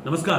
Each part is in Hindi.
नमस्कार।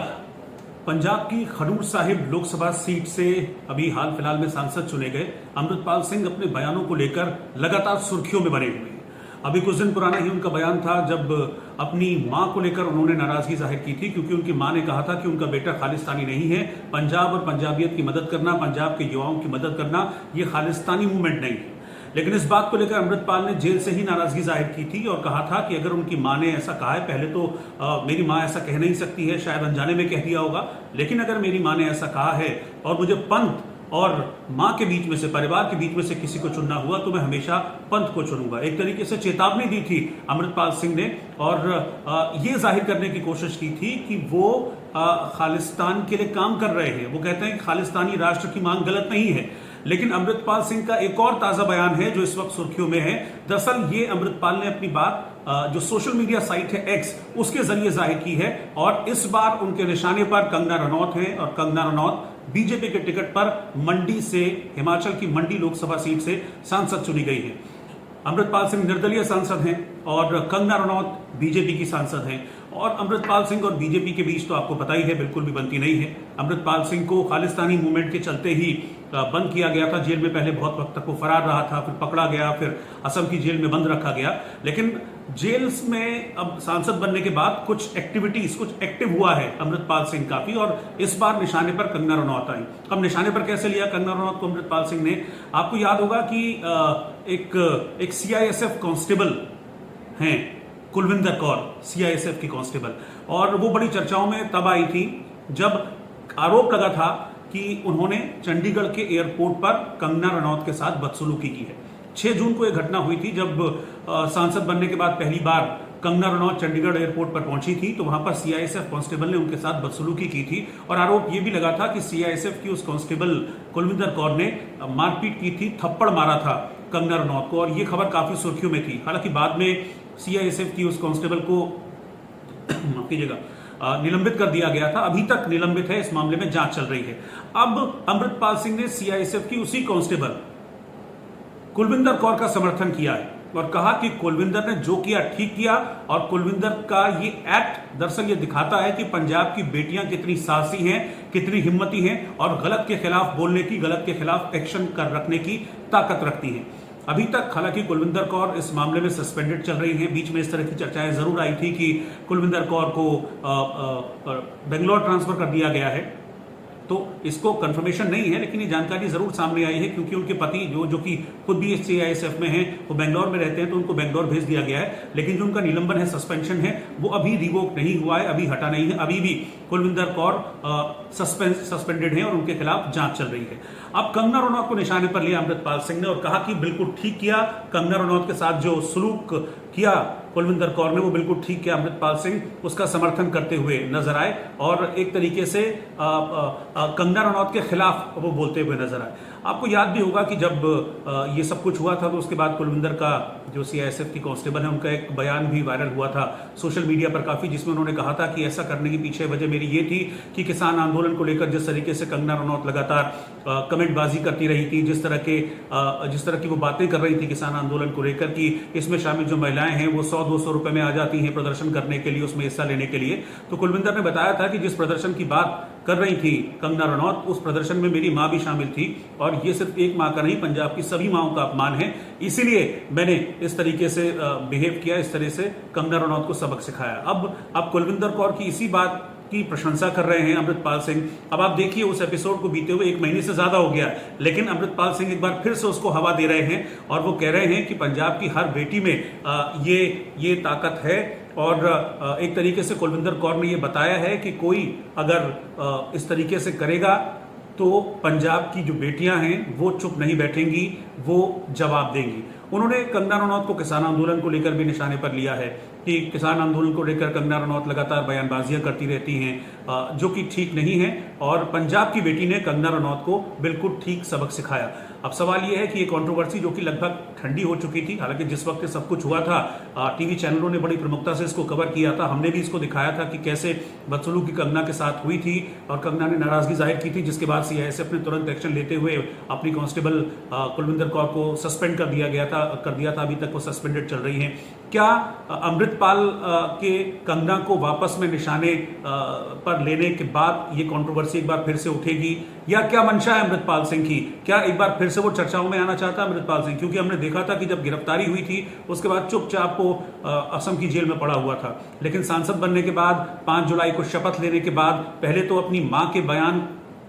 पंजाब की खडूर साहिब लोकसभा सीट से अभी हाल फिलहाल में सांसद चुने गए अमृतपाल सिंह अपने बयानों को लेकर लगातार सुर्खियों में बने हुए हैं। अभी कुछ दिन पुराना ही उनका बयान था जब अपनी मां को लेकर उन्होंने नाराजगी जाहिर की थी, क्योंकि उनकी मां ने कहा था कि उनका बेटा खालिस्तानी नहीं है। पंजाब और पंजाबियत की मदद करना, पंजाब के युवाओं की मदद करना, ये खालिस्तानी मूवमेंट नहीं है। लेकिन इस बात को लेकर अमृतपाल ने जेल से ही नाराजगी जाहिर की थी और कहा था कि अगर उनकी मां ने ऐसा कहा है, पहले तो मेरी मां ऐसा कह नहीं सकती है, शायद अनजाने में कह दिया होगा, लेकिन अगर मेरी मां ने ऐसा कहा है और मुझे पंथ और मां के बीच में से, परिवार के बीच में से किसी को चुनना हुआ तो मैं हमेशा पंथ को चुनूंगा। एक तरीके से चेतावनी दी थी अमृतपाल सिंह ने और ये जाहिर करने की कोशिश की थी कि वो खालिस्तान के लिए काम कर रहे हैं। वो कहते हैं कि खालिस्तानी राष्ट्र की मांग गलत नहीं है। लेकिन अमृतपाल सिंह का एक और ताजा बयान है जो इस वक्त सुर्खियों में है। दरअसल ये अमृतपाल ने अपनी बात जो सोशल मीडिया साइट है एक्स, उसके जरिए जाहिर की है और इस बार उनके निशाने पर कंगना रनौत है और कंगना रनौत बीजेपी के टिकट पर मंडी से, हिमाचल की मंडी लोकसभा सीट से सांसद चुनी गई है। अमृतपाल सिंह निर्दलीय सांसद हैं और कंगना रनौत बीजेपी की सांसद हैं और अमृतपाल सिंह और बीजेपी के बीच तो आपको पता ही है बिल्कुल भी बनती नहीं है। अमृतपाल सिंह को खालिस्तानी मूवमेंट के चलते ही बंद किया गया था जेल में। पहले बहुत वक्त तक वो फरार रहा था, फिर पकड़ा गया, फिर असम की जेल में बंद रखा गया। लेकिन जेल में अब सांसद बनने के बाद कुछ एक्टिव हुआ है अमृतपाल सिंह काफी, और इस बार निशाने पर कंगना रनौत आई। अब निशाने पर कैसे लिया कंगना रनौत को अमृतपाल सिंह ने? आपको याद होगा कि एक सीआईएसएफ कांस्टेबल हैं, कुलविंदर कौर, सीआईएसएफ की कांस्टेबल, और वो बड़ी चर्चाओं में तब आई थी जब आरोप लगा था कि उन्होंने चंडीगढ़ के एयरपोर्ट पर कंगना रनौत के साथ बदसलूकी की है। 6 जून को यह घटना हुई थी जब सांसद बनने के बाद पहली बार कंगना रनौत चंडीगढ़ एयरपोर्ट पर पहुंची थी, तो वहां पर सीआईएसएफ कांस्टेबल ने उनके साथ बदसलूकी की थी और आरोप यह भी लगा था कि सीआईएसएफ की उस कांस्टेबल कुलविंदर कौर ने मारपीट की थी, थप्पड़ मारा था कंगना रनौत को, और यह खबर काफी सुर्खियों में थी। हालांकि बाद में सीआईएसएफ की उस कांस्टेबल को माफ कीजिएगा निलंबित कर दिया गया था। अभी तक निलंबित है, इस मामले में जांच चल रही है। अब अमृतपाल सिंह ने सीआईएसएफ की उसी कांस्टेबल कुलविंदर कौर का समर्थन किया है और कहा कि कुलविंदर ने जो किया ठीक किया, और कुलविंदर का ये एक्ट दरअसल ये दिखाता है कि पंजाब की बेटियां कितनी साहसी हैं, कितनी हिम्मती हैं और गलत के खिलाफ बोलने की, गलत के खिलाफ एक्शन कर रखने की ताकत रखती हैं। अभी तक हालांकि कुलविंदर कौर इस मामले में सस्पेंडेड चल रही हैं। बीच में इस तरह की चर्चाएं जरूर आई थी कि कुलविंदर कौर को बेंगलोर ट्रांसफर कर दिया गया है, तो इसको कंफर्मेशन नहीं है, लेकिन ये जानकारी जरूर सामने आई है क्योंकि उनके पति जो कि खुद भी सीआईएसएफ में हैं, वो बेंगलोर में रहते हैं, तो उनको बेंगलोर भेज दिया गया है। लेकिन जो उनका निलंबन है, सस्पेंशन है, वो अभी रिवोक नहीं हुआ है, अभी हटा नहीं है। अभी भी कुलविंदर कौर सस्पेंडेड है और उनके खिलाफ जांच चल रही है। अब कंगना रनौत को निशाने पर लिया अमृतपाल सिंह ने और कहा कि बिल्कुल ठीक किया, कंगना रनौत के साथ जो सलूक किया कुलविंदर कौर ने वो बिल्कुल ठीक किया। अमृतपाल सिंह उसका समर्थन करते हुए नजर आए और एक तरीके से कंगना रनौत के खिलाफ वो बोलते हुए नजर आए। आपको याद भी होगा कि जब ये सब कुछ हुआ था तो उसके बाद कुलविंदर का जो सीआईएसएफ की कांस्टेबल है, उनका एक बयान भी वायरल हुआ था सोशल मीडिया पर काफी, जिसमें उन्होंने कहा था कि ऐसा करने की पीछे वजह मेरी ये थी कि किसान आंदोलन को लेकर जिस तरीके से कंगना रनौत लगातार कमेंटबाजी करती रही थी, जिस तरह की वो बातें कर रही थी किसान आंदोलन को लेकर कि इसमें शामिल जो महिलाएं हैं वो 100-200 रुपए में आ जाती हैं प्रदर्शन करने के लिए, उसमें हिस्सा लेने के लिए। तो कुलविंदर ने बताया था कि जिस प्रदर्शन की बात कर रही थी कंगना रनौत, उस प्रदर्शन में मेरी मां भी शामिल थी और ये सिर्फ एक मां का नहीं, पंजाब की सभी माओं का अपमान है, इसीलिए मैंने इस तरीके से बिहेव किया, इस तरह से कंगना रनौत को सबक सिखाया। अब कुलविंदर कौर की इसी बात की प्रशंसा कर रहे हैं अमृतपाल सिंह। अब आप देखिए उस एपिसोड को बीते हुए 1 महीने से ज्यादा हो गया, लेकिन अमृतपाल सिंह एक बार फिर से उसको हवा दे रहे हैं और वो कह रहे हैं कि पंजाब की हर बेटी में ये ताकत है। और एक तरीके से कुलविंदर कौर ने ये बताया है कि कोई अगर इस तरीके से करेगा तो पंजाब की जो बेटियां हैं वो चुप नहीं बैठेंगी, वो जवाब देंगी। उन्होंने कंगना रनौत को किसान आंदोलन को लेकर भी निशाने पर लिया है कि किसान आंदोलन को लेकर कंगना रनौत लगातार बयानबाजियां करती रहती हैं जो कि ठीक नहीं है, और पंजाब की बेटी ने कंगना रनौत को बिल्कुल ठीक सबक सिखाया। अब सवाल यह है कि ये कंट्रोवर्सी जो कि लगभग ठंडी हो चुकी थी, हालांकि जिस वक्त सब कुछ हुआ था टीवी चैनलों ने बड़ी प्रमुखता से इसको कवर किया था, हमने भी इसको दिखाया था कि कैसे बदसलूकी कंगना के साथ हुई थी और कंगना ने नाराजगी जाहिर की थी, जिसके बाद सीआईएसएफ ने तुरंत एक्शन लेते हुए अपनी कांस्टेबल कुलविंदर कौर को सस्पेंड कर दिया था। अभी तक वो सस्पेंडेड चल रही हैं। क्या अमृतपाल के कंगना को वापस में निशाने पर लेने के बाद ये कंट्रोवर्सी एक बार फिर से उठेगी, या क्या मंशा है अमृतपाल सिंह की? क्या एक बार फिर से वो चर्चाओं में आना चाहता है अमृतपाल सिंह? क्योंकि हमने देखा था कि जब गिरफ्तारी हुई थी उसके बाद चुपचाप वो असम की जेल में पड़ा हुआ था, लेकिन सांसद बनने के बाद 5 जुलाई को शपथ लेने के बाद पहले तो अपनी मां के बयान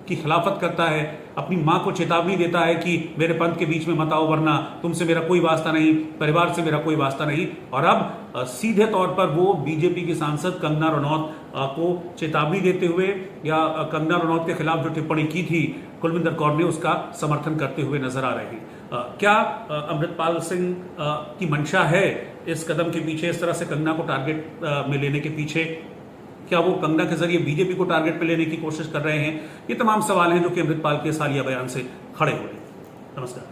की खिलाफत करता है, अपनी मां को चेतावनी देता है कि मेरे पंथ के बीच में मत आओ वरना तुमसे मेरा कोई वास्ता नहीं, परिवार से मेरा कोई वास्ता नहीं। और अब सीधे तौर पर वो बीजेपी की सांसद कंगना रनौत को चेतावनी देते हुए, या कंगना रनौत के खिलाफ जो टिप्पणी की थी कुलविंदर कौर ने, उसका समर्थन करते हुए नजर आ रहे हैं। क्या अमृतपाल सिंह की मंशा है इस कदम के पीछे, इस तरह से कंगना को टारगेट में लेने के पीछे? क्या वो कंगना के जरिए बीजेपी को टारगेट पे लेने की कोशिश कर रहे हैं? ये तमाम सवाल हैं जो कि अमृतपाल के इस हालिया बयान से खड़े हो रहे हैं। नमस्कार।